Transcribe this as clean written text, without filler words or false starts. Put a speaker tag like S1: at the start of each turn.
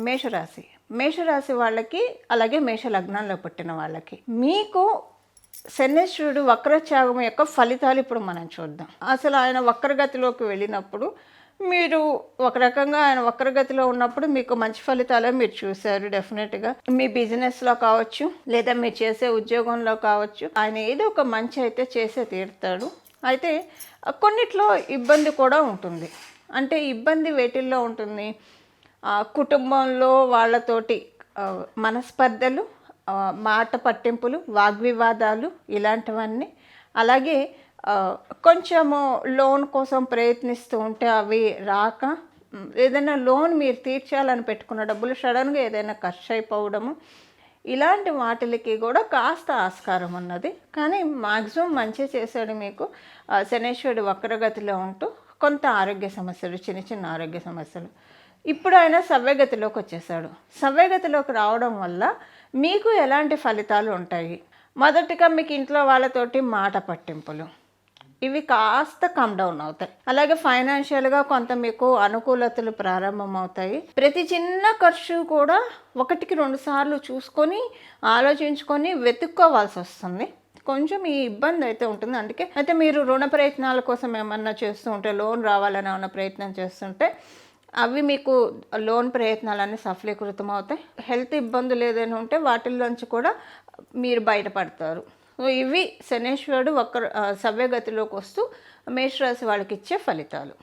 S1: మేషరాశి. మేషరాశి వాళ్ళకి, అలాగే మేష లగ్నంలో పుట్టిన వాళ్ళకి మీకు శనీశ్వరుడు వక్రత్యాగం యొక్క ఫలితాలు ఇప్పుడు మనం చూద్దాం. అసలు ఆయన వక్రగతిలోకి వెళ్ళినప్పుడు మీరు ఒక రకంగా ఆయన వక్రగతిలో ఉన్నప్పుడు మీకు మంచి ఫలితాలే మీరు చూశారు. డెఫినెట్గా మీ బిజినెస్లో కావచ్చు, లేదా మీరు చేసే ఉద్యోగంలో కావచ్చు, ఆయన ఏదో ఒక మంచి అయితే చేసే తీరుతాడు. అయితే కొన్నిట్లో ఇబ్బంది కూడా ఉంటుంది. అంటే ఇబ్బంది వేటిల్లో ఉంటుంది? కుటుంబంలో వాళ్ళతోటి మనస్పర్ధలు, మాట పట్టింపులు, వాగ్వివాదాలు ఇలాంటివన్నీ. అలాగే కొంచెము లోన్ కోసం ప్రయత్నిస్తూ ఉంటే అవి రాక, ఏదైనా లోన్ మీరు తీర్చాలని పెట్టుకున్న డబ్బులు సడన్గా ఏదైనా ఖర్చు అయిపోవడము, ఇలాంటి వాటికి కూడా కాస్త ఆస్కారం ఉన్నది. కానీ మ్యాక్సిమం మంచి చేశాడు మీకు శనీశ్వరుడు వక్రగతిలో ఉంటూ. కొంత ఆరోగ్య సమస్యలు, చిన్న చిన్న ఆరోగ్య సమస్యలు. ఇప్పుడు ఆయన సవ్యగతిలోకి వచ్చేసాడు. సవ్యగతిలోకి రావడం వల్ల మీకు ఎలాంటి ఫలితాలు ఉంటాయి? మొదటిగా మీకు ఇంట్లో వాళ్ళతోటి మాట పట్టింపులు ఇవి కాస్త కమ్ డౌన్ అవుతాయి. అలాగే ఫైనాన్షియల్గా కొంత మీకు అనుకూలతలు ప్రారంభమవుతాయి. ప్రతి చిన్న ఖర్చు కూడా 1-2 సార్లు చూసుకొని ఆలోచించుకొని వెతుక్కోవాల్సి వస్తుంది. కొంచెం ఈ ఇబ్బంది అయితే ఉంటుంది. అందుకే అయితే మీరు రుణ ప్రయత్నాల కోసం ఏమన్నా చేస్తూ ఉంటే, లోన్ రావాలని ఏమన్నా ప్రయత్నం చేస్తుంటే అవి మీకు లోన్ ప్రయత్నాలన్నీ సఫలీకృతం అవుతాయి. హెల్త్ ఇబ్బందులు ఏదైనా ఉంటే వాటిల్లోంచి కూడా మీరు బయటపడతారు. సో ఇవి శనీశ్వరుడు సవ్యగతిలోకి వస్తూ మేషరాశి వాళ్ళకి ఇచ్చే ఫలితాలు.